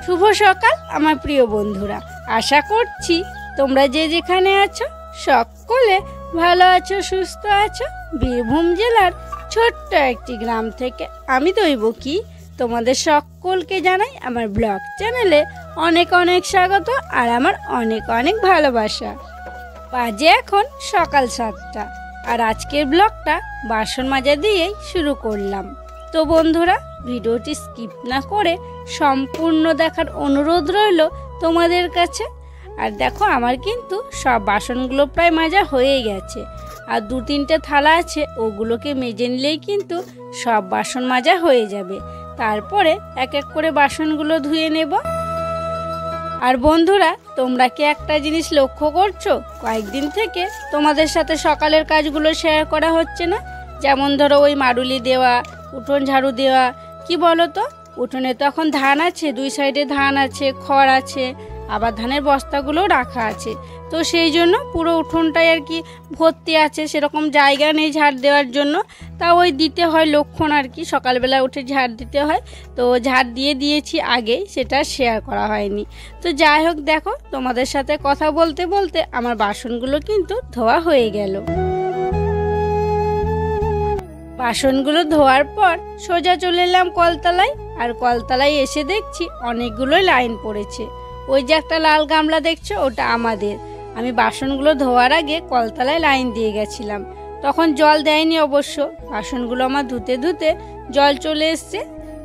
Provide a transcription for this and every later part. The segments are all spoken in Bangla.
শুভ সকাল আমার প্রিয় বন্ধুরা, আশা করছি তোমরা যে যেখানে আছো সকলে ভালো আছো, সুস্থ আছো। বীরভূম জেলার ছোট্ট একটি গ্রাম থেকে আমি দৈবকী তোমাদের সকলকে জানাই আমার ব্লগ চ্যানেলে অনেক অনেক স্বাগত আর আমার অনেক অনেক ভালোবাসা। বাজে এখন সকাল 7টা আর আজকের ব্লগটা বাসন মাজা দিয়েই শুরু করলাম। তো বন্ধুরা, ভিডিওটি স্কিপ না করে সম্পূর্ণ দেখার অনুরোধ রইল তোমাদের কাছে। আর দেখো, আমার কিন্তু সব বাসনগুলো প্রায় মাজা হয়ে গেছে, আর 2-3টে থালা আছে, ওগুলোকে মেজে নিলেই কিন্তু সব বাসন মাজা হয়ে যাবে। তারপরে এক এক করে বাসনগুলো ধুয়ে নেব। আর বন্ধুরা, তোমরা কি একটা জিনিস লক্ষ্য করছো, কয়েকদিন থেকে তোমাদের সাথে সকালের কাজগুলো শেয়ার করা হচ্ছে না? যেমন ধরো ওই মাড়ুলি দেওয়া, উঠোন ঝাড়ু দেওয়া। কি বলো তো, উঠোনে তো এখন ধান আছে, 2 সাইডে ধান আছে, খড় আছে, আবার ধানের বস্তাগুলোও রাখা আছে। তো সেই জন্য পুরো উঠোনটাই আর কি ভর্তি আছে, সেরকম জায়গা নেই ঝাড় দেওয়ার জন্য। তা ওই দিতে হয় লক্ষণ আর কি, সকালবেলা উঠে ঝাড় দিতে হয়। তো ঝাড় দিয়েছি আগেই, সেটা শেয়ার করা হয়নি। তো যাই হোক, দেখো তোমাদের সাথে কথা বলতে বলতে আমার বাসনগুলো কিন্তু ধোয়া হয়ে গেল। বাসনগুলো ধোয়ার পর সোজা চলে এলাম কলতলায়। আর কলতলায় এসে দেখছি অনেকগুলো লাইন পড়েছে। ওই যে একটা লাল গামলা দেখছো, ওটা আমাদের। আমি বাসনগুলো ধোয়ার আগে কলতলায় লাইন দিয়ে গেছিলাম, তখন জল দেয়নি অবশ্য। বাসনগুলো আমার ধুতে ধুতে জল চলে এসছে,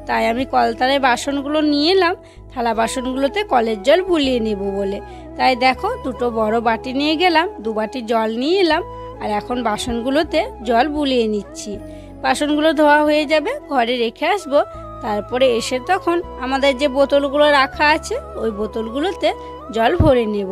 তাই আমি কলতলায় বাসনগুলো নিয়ে এলাম থালা বাসনগুলোতে কলের জল বুলিয়ে নেব বলে। তাই দেখো, 2টো বড় বাটি নিয়ে গেলাম, 2 বাটি জল নিয়ে এলাম, আর এখন বাসনগুলোতে জল বুলিয়ে নিচ্ছি। বাসনগুলো ধোয়া হয়ে যাবে, ঘরে রেখে আসবো। তারপরে এসে তখন আমাদের যে বোতলগুলো রাখা আছে, ওই বোতলগুলোতে জল ভরে নেব।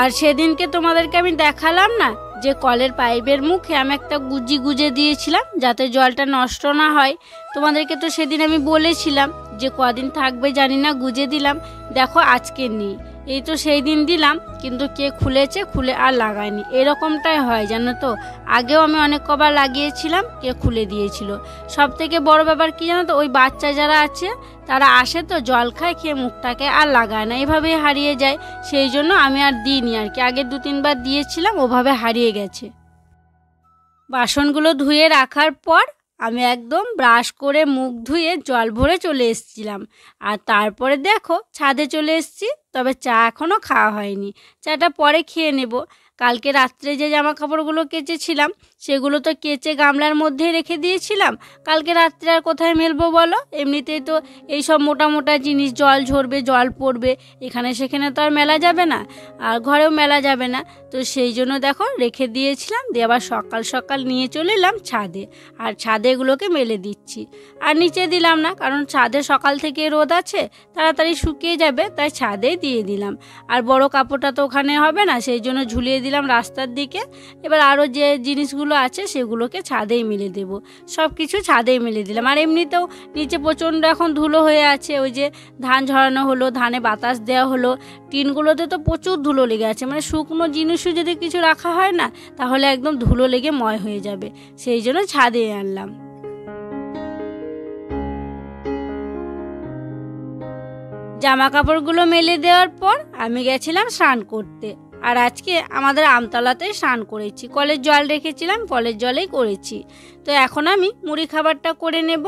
আর সেদিনকে তোমাদেরকে আমি দেখালাম না যে কলের পাইপের মুখে আমি একটা গুজি গুজে দিয়েছিলাম যাতে জলটা নষ্ট না হয়। তোমাদেরকে তো সেদিন আমি বলেছিলাম যে কদিন থাকবে জানি না, গুজে দিলাম। দেখো আজকে নেই, এই তো সেই দিন দিলাম, কিন্তু কে খুলেছে, খুলে আর লাগায়নি। এরকমটাই হয় জানো তো, আগেও আমি অনেক কবার লাগিয়েছিলাম, কে খুলে দিয়েছিল। সব থেকে বড় ব্যাপার কি জানো তো, ওই বাচ্চা যারা আছে তারা আসে তো জল খায়, খেয়ে মুখটাকে আর লাগায় না, এভাবেই হারিয়ে যায়। সেই জন্য আমি আর দিইনি আর কি, আগে 2-3 বার দিয়েছিলাম, ওভাবে হারিয়ে গেছে। বাসনগুলো ধুয়ে রাখার পর আমি একদম ব্রাশ করে মুখ ধুয়ে জল ভরে চলে এসেছিলাম। আর তারপরে দেখো ছাদে চলে এসেছি, তবে চা এখনও খাওয়া হয়নি, চাটা পরে খেয়ে নেব। কালকে রাত্রে যে জামা কাপড়গুলো কেচেছিলাম সেগুলো তো কেচে গামলার মধ্যে রেখে দিয়েছিলাম। কালকে রাত্রে আর কোথায় মেলবো বলো? এমনিতেই তো এইসব মোটা মোটা জিনিস, জল ঝরবে, জল পড়বে, এখানে সেখানে তো আর মেলা যাবে না, আর ঘরেও মেলা যাবে না। তো সেই জন্য দেখো রেখে দিয়েছিলাম, দিয়ে আবার সকাল সকাল নিয়ে চলে এলাম ছাদে। আর ছাদে এগুলোকে মেলে দিচ্ছি, আর নিচে দিলাম না, কারণ ছাদে সকাল থেকে রোদ আছে, তাড়াতাড়ি শুকিয়ে যাবে, তাই ছাদেই দিয়ে দিলাম। আর বড় কাপড়টা তো ওখানে হবে না, সেই জন্য ঝুলিয়ে দিলাম রাস্তার দিকে। এবার আরও যে জিনিসগুলো আছে সেগুলোকে ছাদেই মেলে দেব, সব কিছু ছাদেই মেলে দিলাম। আর এমনিতেও নিচে প্রচণ্ড এখন ধুলো হয়ে আছে, ওই যে ধান ঝরানো হলো, ধানে বাতাস দেওয়া হলো, টিনগুলোতে তো প্রচুর ধুলো লেগে আছে। মানে শুকনো জিনিসও যদি কিছু রাখা হয় না, তাহলে একদম ধুলো লেগে ময় হয়ে যাবে, সেই জন্য ছাদে আনলাম। জামা কাপড়গুলো মেলে দেওয়ার পর আমি গেছিলাম স্নান করতে। আর আজকে আমাদের আমতলাতে স্নান করেছি, কলের জল রেখেছিলাম, কলের জলেই করেছি। তো এখন আমি মুড়ি খাবারটা করে নেব।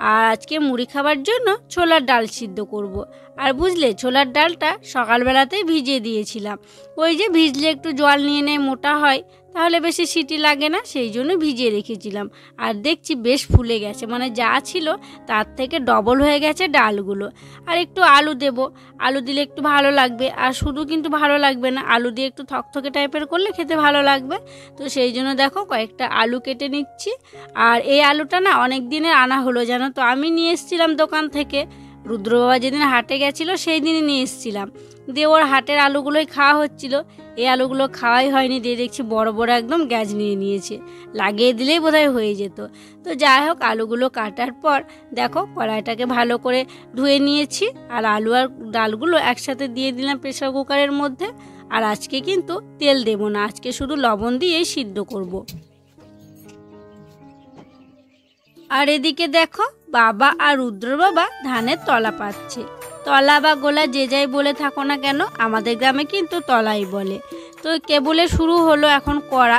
আর আজকে মুড়ি খাবার জন্য ছোলার ডাল সিদ্ধ করব। আর বুঝলে, ছোলার ডালটা সকালবেলাতেই ভিজিয়ে দিয়েছিলাম। ওই যে ভিজলে একটু জল নিয়ে নেয়, মোটা হয়, তাহলে বেশি সিটি লাগে না, সেই জন্য ভিজিয়ে রেখেছিলাম। আর দেখছি বেশ ফুলে গেছে, মানে যা ছিল তার থেকে ডবল হয়ে গেছে ডালগুলো। আর একটু আলু দেব, আলু দিলে একটু ভালো লাগবে। আর শুধু কিন্তু ভালো লাগবে না, আলু দিয়ে একটু থকথকে টাইপের করলে খেতে ভালো লাগবে। তো সেই জন্য দেখো কয়েকটা আলু কেটে নিচ্ছি। আর এই আলুটা না অনেক দিনের আনা হলো জানো তো, আমি নিয়ে এসেছিলাম দোকান থেকে। রুদ্র বাবা যেদিন হাটে গেছিলো সেই দিনই নিয়ে এসেছিলাম, দিয়ে ওর হাটের আলুগুলোই খাওয়া হচ্ছিল। এই আলুগুলো খাওয়াই হয়নি, দিয়ে দেখছি বড় বড় একদম গ্যাজ নিয়ে নিয়েছে, লাগিয়ে দিলেই বোধহয় হয়ে যেত। তো যাই হোক, আলুগুলো কাটার পর দেখো কড়াইটাকে ভালো করে ধুয়ে নিয়েছি। আর আলু আর ডালগুলো একসাথে দিয়ে দিলাম প্রেসার কুকারের মধ্যে। আর আজকে কিন্তু তেল দেব না, আজকে শুধু লবণ দিয়েই সিদ্ধ করব। আর এদিকে দেখো বাবা আর রুদ্র বাবা ধানের তলা পাচ্ছে। তলা বা গোলা যে যাই বলে থাকো না কেন, আমাদের গ্রামে কিন্তু তলাই বলে। তো কেবলে শুরু হলো এখন করা,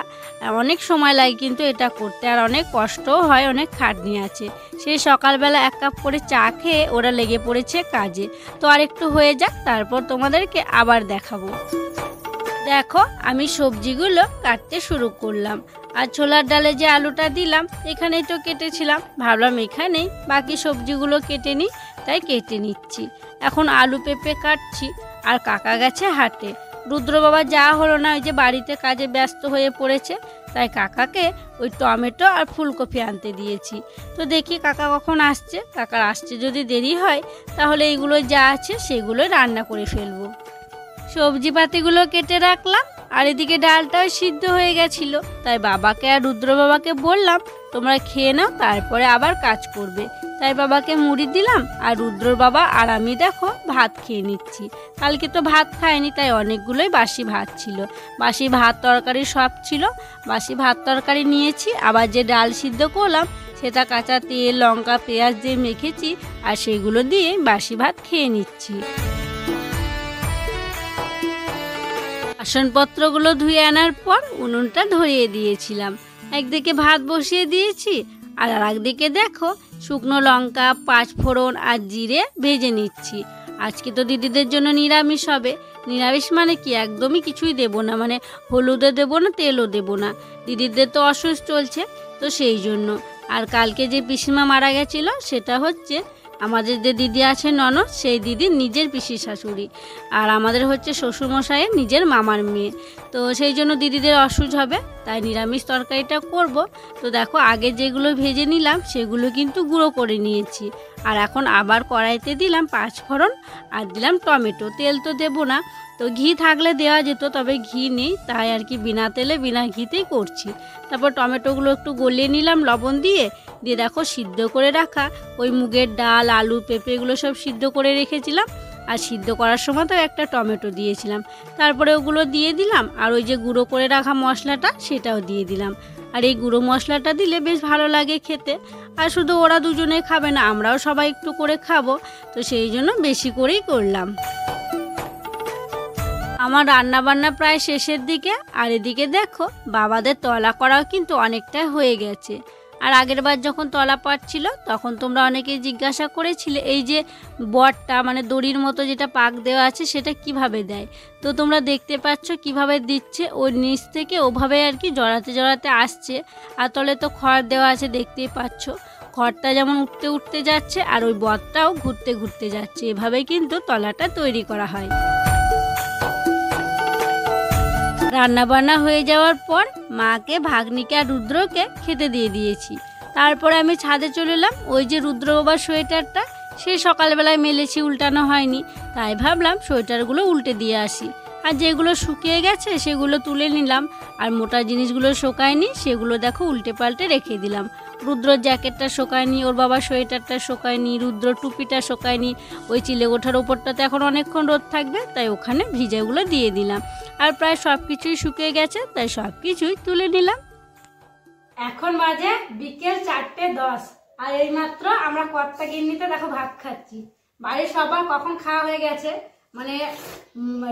অনেক সময় লাগে কিন্তু এটা করতে, আর অনেক কষ্টও হয়, অনেক খাটনি আছে। সেই সকালবেলা 1 কাপ করে চা খেয়ে ওরা লেগে পড়েছে কাজে। তো আর একটু হয়ে যাক, তারপর তোমাদেরকে আবার দেখাবো। দেখো আমি সবজিগুলো কাটতে শুরু করলাম, আর ছোলার ডালে যে আলুটা দিলাম এখানেই তো কেটেছিলাম, ভাবলাম এখানেই বাকি সবজিগুলো কেটে নিই, তাই কেটে নিচ্ছি। এখন আলু পেঁপে কাটছি, আর কাকা গেছে হাটে। রুদ্র বাবা যাওয়া হলো না, ওই যে বাড়িতে কাজে ব্যস্ত হয়ে পড়েছে, তাই কাকাকে ওই টমেটো আর ফুলকপি আনতে দিয়েছি। তো দেখি কাকা কখন আসছে, কাকার আসতে যদি দেরি হয় তাহলে এইগুলো যা আছে সেগুলোই রান্না করে ফেলবো। সবজিপাতিগুলো কেটে রাখলাম, আর এদিকে ডালটাও সিদ্ধ হয়ে গেছিলো, তাই বাবাকে আর রুদ্র বাবাকে বললাম তোমরা খেয়ে নাও, তারপরে আবার কাজ করবে। তাই বাবাকে মুড়ি দিলাম, আর রুদ্রর বাবা আর আমি দেখো ভাত খেয়ে নিচ্ছি। কালকে তো ভাত খাইনি, তাই অনেকগুলোই বাসি ভাত ছিল, বাসি ভাত তরকারি সব ছিল। বাসি ভাত তরকারি নিয়েছি, আবার যে ডাল সিদ্ধ করলাম সেটা কাঁচা তেল লঙ্কা পেঁয়াজ দিয়ে মেখেছি, আর সেগুলো দিয়ে বাসি ভাত খেয়ে নিচ্ছি। বাসনপত্রগুলো ধুয়ে আনার পর উনুনটা ধরিয়ে দিয়েছিলাম, একদিকে ভাত বসিয়ে দিয়েছি, আর একদিকে দেখো শুকনো লঙ্কা 5 ফোড়ন আর জিরে ভেজে নিচ্ছি। আজকে তো দিদিদের জন্য নিরামিষ হবে। নিরামিষ মানে কি, একদমই কিছুই দেবো না, মানে হলুদও দেবো না, তেলও দেবো না। দিদিদের তো অসুস্থ চলছে, তো সেই জন্য। আর কালকে যে পিসিমা মারা গেছিলো সেটা হচ্ছে আমাদের যে দিদি আছে ননদ, সেই দিদির নিজের পিসি শাশুড়ি, আর আমাদের হচ্ছে শ্বশুরমশাইয়ের নিজের মামার মেয়ে। তো সেই জন্য দিদিদের অসুখ হবে, তাই নিরামিষ তরকারিটা করব। তো দেখো আগে যেগুলো ভেজে নিলাম সেগুলো কিন্তু গুঁড়ো করে নিয়েছি, আর এখন আবার কড়াইতে দিলাম 5 ফোড়ন আর দিলাম টমেটো। তেল তো দেবো না, তো ঘি থাকলে দেওয়া যেত, তবে ঘি নেই, তাই আর কি বিনা তেলে বিনা ঘিতেই করছি। তারপর টমেটোগুলো একটু গলিয়ে নিলাম লবণ দিয়ে, দিয়ে দেখো সিদ্ধ করে রাখা ওই মুগের ডাল আলু পেঁপে এগুলো সব সিদ্ধ করে রেখেছিলাম, আর সিদ্ধ করার সময় তো একটা টমেটো দিয়েছিলাম। তারপরে ওগুলো দিয়ে দিলাম, আর ওই যে গুঁড়ো করে রাখা মশলাটা সেটাও দিয়ে দিলাম। আর এই গুঁড়ো মশলাটা দিলে বেশ ভালো লাগে খেতে, আর শুধু ওরা দুজনে খাবে না, আমরাও সবাই একটু করে খাবো, তো সেই জন্য বেশি করেই করলাম। আমার রান্নাবান্না প্রায় শেষের দিকে, আর এদিকে দেখো বাবাদের তলা করাও কিন্তু অনেকটাই হয়ে গেছে। আর আগের বার যখন তলা পাটছিল তখন তোমরা অনেকেই জিজ্ঞাসা করেছিলে এই যে বটটা মানে দড়ির মতো যেটা পাক দেওয়া আছে সেটা কিভাবে দেয়। তো তোমরা দেখতে পাচ্ছ কিভাবে দিচ্ছে, ওই নিচ থেকে ওভাবে আর কি জড়াতে জড়াতে আসছে, আর তলে তো খড় দেওয়া আছে দেখতেই পাচ্ছ। খড়টা যেমন উঠতে উঠতে যাচ্ছে, আর ওই বটটাও ঘুরতে ঘুরতে যাচ্ছে, এভাবেই কিন্তু তলাটা তৈরি করা হয়। রান্নাবান্না হয়ে যাওয়ার পর মাকে ভাগ্নিকে আর রুদ্রকে খেতে দিয়ে দিয়েছি। তারপরে আমি ছাদে চলে এলাম। ওই যে রুদ্র বাবার সোয়েটারটা সেই সকালবেলায় মেলেছি, উল্টানো হয়নি, তাই ভাবলাম সোয়েটারগুলো উল্টে দিয়ে আসি। আর যেগুলো শুকিয়ে গেছে সেগুলো তুলে নিলাম, আর মোটা জিনিসগুলো শোকায়নি সেগুলো দেখো উল্টে পাল্টে রেখে দিলাম। রুদ্রর জ্যাকেটটা শোকায়নি, ওর বাবার সোয়েটারটা শোকায়নি, রুদ্র টুপিটা শোকায়নি। ওই চিলে গোঠার ওপরটাতে এখন অনেকক্ষণ রোদ থাকবে, তাই ওখানে ভিজেগুলো দিয়ে দিলাম। আর প্রায় সব কিছুই শুকিয়ে গেছে, তাই সব কিছুই তুলে নিলাম। এখন বাজে বিকেল 4:10, আর এইমাত্র আমরা কর্তা গিন্নিতে দেখো ভাত খাচ্ছি। বাড়ির সবার কখন খাওয়া হয়ে গেছে, মানে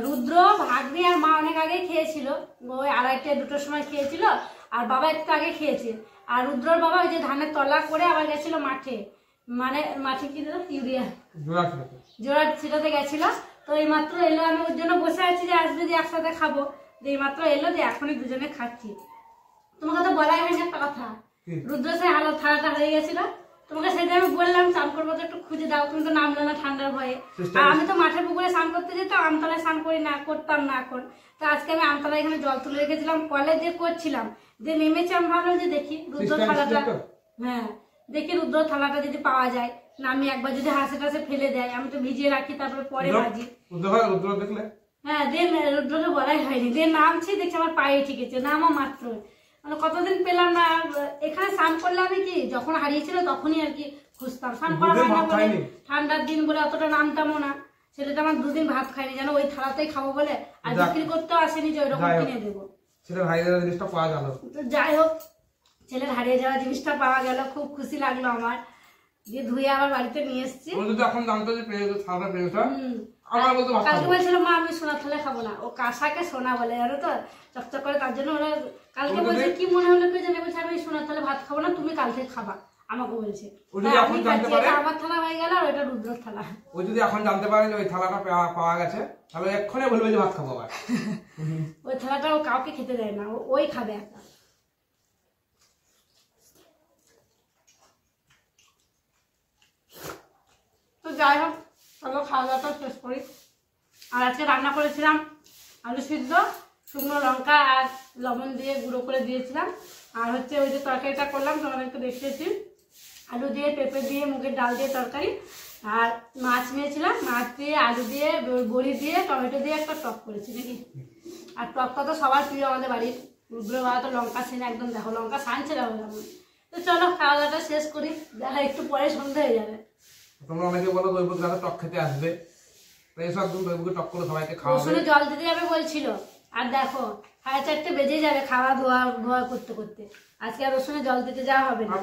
রুদ্র ভাগ্নি আর মা অনেক আগে খেয়েছিল, ওই 2:30-2টোর সময় খেয়েছিল, আর বাবা একটু আগে খেয়েছে। আর রুদ্রর বাবা ওই যে ধানের তলা করে আবার গেছিল মাঠে, মানে মাঠে কি দিল ইউরিয়া জোড়া ছিটাতে গেছিল। তো এই মাত্র এলো, আমি ওর জন্য বসে আছি যে আসবে যে একসাথে খাবো, যে এই মাত্র এলো, যে এখনই দুজনে খাচ্ছি। তোমাকে তো বলাই হয়নি একটা কথা, রুদ্র সে থালাটা হয়ে গেছিল, তোমাকে সেটা আমি বললাম স্নান করবো তো একটু খুঁজে দাও, তুমি তো নামলে না ঠান্ডার ভয়ে। আর আমি তো মাঠের পুকুরে স্নান করতে যেতাম, আমতলায় স্নান করি না, করতাম না এখন। তো আজকে আমি আমতলায় এখানে জল তুলে রেখেছিলাম, কলে যে করছিলাম, যে নেমেছি আমি ভাবলাম যে দেখি রুদ্র থালাটা, হ্যাঁ দেখি রুদ্র থালাটা যদি পাওয়া যায়, না আমি একবার যদি হাসে টাসে ফেলে দেয়, আমি তো ভিজিয়ে রাখি তারপরে পরে ভাজি। হ্যাঁ দেন রুদ্রকে বলাই হয়নি, দেন নামছি দেখছি আমার পায়ে ঠিকেছে, নামা মাত্র, মানে কতদিন পেলাম না। এখানে স্নান করলে আমি কি যখন হারিয়েছিল তখনই আর কি খুঁজতাম, স্নান করা হয় না বলে, ঠান্ডার দিন বলে অতটা নামতামও না। ছেলেটা আমার 2 দিন ভাত খাইনি যেন ওই থালাতেই খাবো বলে, আর বিক্রি করতেও আসেনি যে ওইরকম কিনে দেবো। তো যাই হোক, ছেলের হারিয়ে যাওয়া জিনিসটা পাওয়া গেল, খুব খুশি লাগলো আমার। দিয়ে ধুয়ে আবার বাড়িতে নিয়ে এসেছি। এখন জানতো যে পেয়েছো থালা পেয়েছো আমার বলতে কালকে বলছিল মা আমি সোনা থালে খাবো না, ও কাঁসাকে সোনা বলে জানো তো, চকচক করে। তার জন্য ওরা কালকে বলছে কি মনে হলো কে জানে, বলছে আমি সোনা থালে ভাত খাবো না, তুমি কালকে খাবা, আমাকে বলছে। আমার থালা হয়ে গেল আর ওইটা রুদ্রর থালা। ও যদি এখন জানতে পারে যে ওই থালাটা পাওয়া গেছে তাহলে এক্ষুনি বলবে যে ভাত খাবো আবার। ওই থালাটা ও কাউকে খেতে দেয় না, ওই খাবে একা। তো যাই হোক, চলো খাওয়া দাওয়াটা শেষ করি। আর আজকে রান্না করেছিলাম আলু সিদ্ধ, শুকনো লঙ্কা আর লবণ দিয়ে গুঁড়ো করে দিয়েছিলাম। আর হচ্ছে ওই যে তরকারিটা করলাম তোমাদেরকে দেখিয়েছি, আলু দিয়ে পেঁপে দিয়ে মুগের ডাল দিয়ে তরকারি। আর মাছ নিয়েছিলাম, মাছ দিয়ে আলু দিয়ে বড়ি দিয়ে টমেটো দিয়ে একটা টক করেছি নাকি। আর টকটা তো সবার প্রিয় আমাদের বাড়ির, রুদ্র বাবা তো লঙ্কা ছেনে একদম দেখো লঙ্কা ছানছে দেখো যেমন। তো চলো খাওয়া দাওয়াটা শেষ করি, দেখা একটু পরে সন্ধ্যা হয়ে যাবে। তোমরা অনেকে বলো দইবুক দাদা টক খেতে আসবে, এইসব দিন দইবুকে টক করে সবাইকে খাওয়াবে। রসুনে জল দিতে যাবে বলছিল, আর দেখো 4:30 বেজে যাবে খাওয়া ধোয়া করতে করতে। আজকে আর রসুনে জল দিতে যাওয়া হবে না,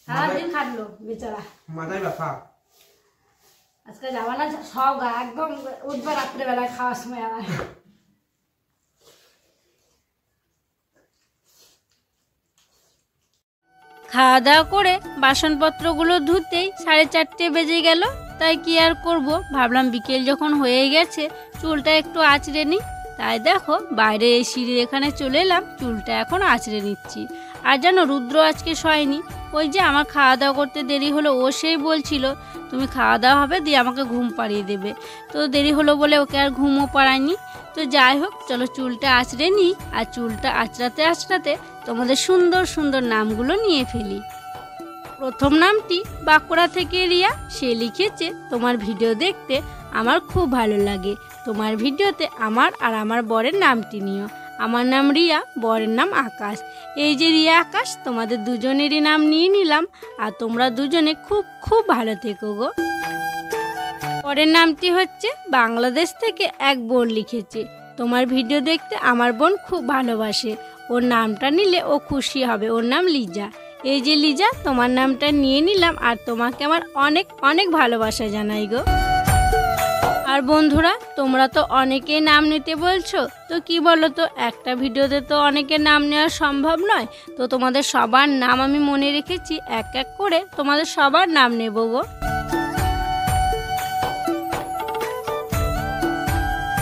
সারাদিন খাটলো বেচারা, মাথায় ব্যথা। আজকে যাওয়া না, সব একদম উঠবে রাত্রেবেলায় খাওয়ার সময় আবার। খাওয়া দাওয়া করে বাসনপত্রগুলো ধুতেই 4:30 বেজে গেল। তাই কি আর করব, ভাবলাম বিকেল যখন হয়ে গেছে চুলটা একটু আঁচড়ে নিই। তাই দেখো বাইরে এই সিঁড়ির এখানে চলে এলাম, চুলটা এখন আঁচড়ে নিচ্ছি। আর জানো রুদ্র আজকে শয়নি, ওই যে আমার খাওয়া দাওয়া করতে দেরি হলো, ও সেই বলছিল তুমি খাওয়া দাওয়া হবে দিয়ে আমাকে ঘুম পাড়িয়ে দেবে। তো দেরি হলো বলে ওকে আর ঘুমও পাড়ায়নি। তো যাই হোক চলো চুলটা আঁচড়ে নিই, আর চুলটা আঁচড়াতে আঁচড়াতে তোমাদের সুন্দর সুন্দর নামগুলো নিয়ে ফেলি। প্রথম নামটি বাঁকুড়া থেকে রিয়া, সে লিখেছে তোমার ভিডিও দেখতে আমার খুব ভালো লাগে, তোমার ভিডিওতে আমার আর আমার বরের নামটি নিও। আমার নাম রিয়া, বরের নাম আকাশ। এই যে রিয়া আকাশ, তোমাদের দুজনেরই নাম নিয়ে নিলাম, আর তোমরা দুজনে খুব খুব ভালো থেকো গো। পরের নামটি হচ্ছে বাংলাদেশ থেকে এক বোন লিখেছে, তোমার ভিডিও দেখতে আমার বোন খুব ভালোবাসে, ওর নামটা নিলে ও খুশি হবে, ওর নাম লিজা। এই যে লিজা, তোমার নামটা নিয়ে নিলাম, আর তোমাকে আমার অনেক অনেক ভালোবাসা জানাই গো। আর বন্ধুরা তোমরা তো অনেকেই নাম নিতে বলছো, তো কি বলো তো, একটা ভিডিওতে তো অনেকের নাম নেওয়া সম্ভব নয়। তো তোমাদের সবার নাম আমি মনে রেখেছি, এক এক করে তোমাদের সবার নাম নেব গো।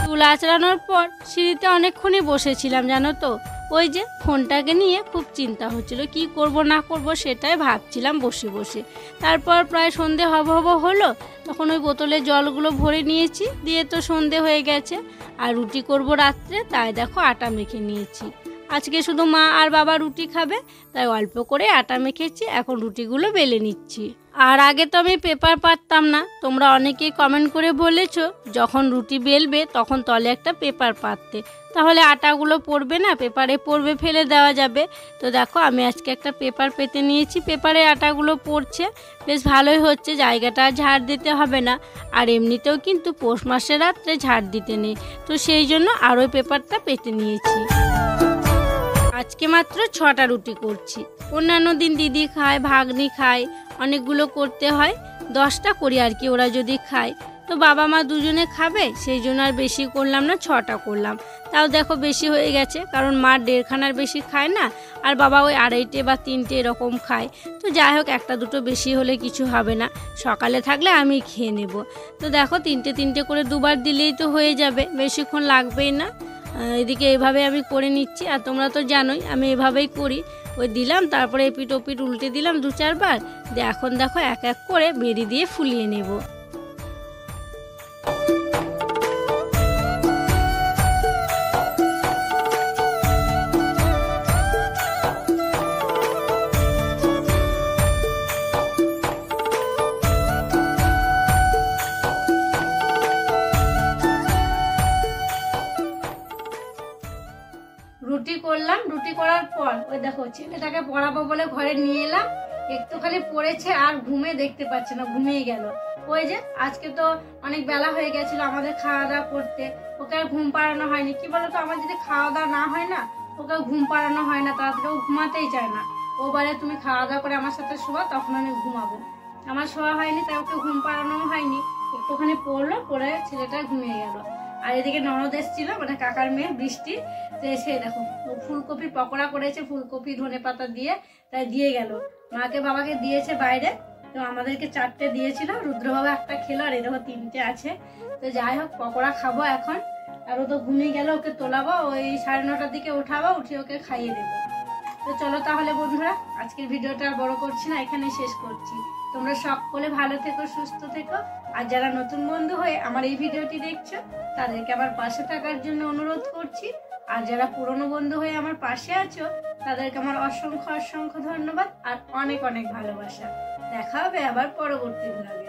চুল আঁচড়ানোর পর সিঁড়িতে অনেকক্ষণই বসেছিলাম জানো তো, ওই যে ফোনটাকে নিয়ে খুব চিন্তা হচ্ছিল, কি করব না করব সেটাই ভাবছিলাম বসে বসে। তারপর প্রায় সন্ধে হব হলো, তখন ওই বোতলে জলগুলো ভরে নিয়েছি, দিয়ে তো সন্ধে হয়ে গেছে। আর রুটি করব রাত্রে, তাই দেখো আটা মেখে নিয়েছি। আজকে শুধু মা আর বাবা রুটি খাবে, তাই অল্প করে আটা মেখেছি, এখন রুটিগুলো বেলে নিচ্ছি। আর আগে তো আমি পেপার পাততাম না, তোমরা অনেকেই কমেন্ট করে বলেছো যখন রুটি বেলবে তখন তলে একটা পেপার পাততে, তাহলে আটাগুলো পড়বে না, পেপারে পড়বে ফেলে দেওয়া যাবে। তো দেখো আমি আজকে একটা পেপার পেতে নিয়েছি, পেপারে আটাগুলো পড়ছে, বেশ ভালোই হচ্ছে, জায়গাটা ঝাড় দিতে হবে না। আর এমনিতেও কিন্তু পৌষ মাসের রাত্রে ঝাড় দিতে নেই, তো সেই জন্য আর ওই পেপারটা পেতে নিয়েছি। আজকে মাত্র 6টা রুটি করছি, অন্যান্য দিন দিদি খায়, ভাগ্নি খায়, অনেকগুলো করতে হয়, 10টা করি আর কি, ওরা যদি খায়। তো বাবা মা দুজনে খাবে, সেই জন্য আর বেশি করলাম না, 6টা করলাম। তাও দেখো বেশি হয়ে গেছে, কারণ মা 1.5খানার বেশি খায় না, আর বাবা ওই 2.5টে বা 3টে এরকম খায়। তো যাই হোক একটা দুটো বেশি হলে কিছু হবে না, সকালে থাকলে আমি খেয়ে নেব। তো দেখো 3টে করে দুবার দিলেই তো হয়ে যাবে, বেশিক্ষণ লাগবেই না। এদিকে এভাবে আমি করে নিচ্ছি, আর তোমরা তো জানোই আমি এভাবেই করি, ওই দিলাম তারপরে এপিট ওপিট উল্টে দিলাম 2-4 বার, দিয়ে এখন দেখো এক এক করে বেরি দিয়ে ফুলিয়ে নেব। রুটি করলাম, রুটি করার পর ওই দেখো ছেলেটাকে পড়াবো বলে ঘরে নিয়ে এলাম, একটুখানি পড়েছে আর ঘুমে দেখতে পাচ্ছে না, ঘুমিয়ে গেল। ওই যে আজকে তো অনেক বেলা হয়ে গেছিল আমাদের খাওয়া দাওয়া করতে, ওকে আর ঘুম পাড়ানো হয়নি। কি বলতো, আমার যদি খাওয়া দাওয়া না হয় না, ওকে ঘুম পাড়ানো হয় না, তাড়াতাড়ি ও ঘুমাতেই চায় না। ওবারে তুমি খাওয়া দাওয়া করে আমার সাথে শোয়া, তখন আমি ঘুমাবো। আমার শোয়া হয়নি, তাই ওকে ঘুম পাড়ানো হয়নি, একটুখানি পড়লো, পরে ছেলেটা ঘুমিয়ে গেল। আর এদিকে ননদ এসেছিল, মানে কাকার মেয়ে বৃষ্টি, তো এসে দেখো ও ফুলকপির পকোড়া করেছে, ফুলকপি ধনে পাতা দিয়ে, তাই দিয়ে গেল। মাকে বাবাকে দিয়েছে বাইরে, তো আমাদেরকে 4টে দিয়েছিল, রুদ্রবাবা একটা খেলো, আর এরকম 3টে আছে। তো যাই হোক, পকোড়া খাবো এখন। আর ও তো ঘুমিয়ে গেল, ওকে তোলাবো, ওই 9:30টার দিকে উঠাবো, উঠিয়ে ওকে খাইয়ে দেবো। তো চলো তাহলে বন্ধুরা, আজকের ভিডিওটা আর বড় করছি না, এখানেই শেষ করছি। তোমরা সকলে ভালো থেকো, সুস্থ থেকো। আর যারা নতুন বন্ধু হয়ে আমার এই ভিডিওটি দেখছো, তাদেরকে আমার পাশে থাকার জন্য অনুরোধ করছি। আর যারা পুরনো বন্ধু হয়ে আমার পাশে আছো, তাদেরকে আমার অসংখ্য অসংখ্য ধন্যবাদ আর অনেক অনেক ভালোবাসা। দেখা হবে আবার পরবর্তী ব্লগে।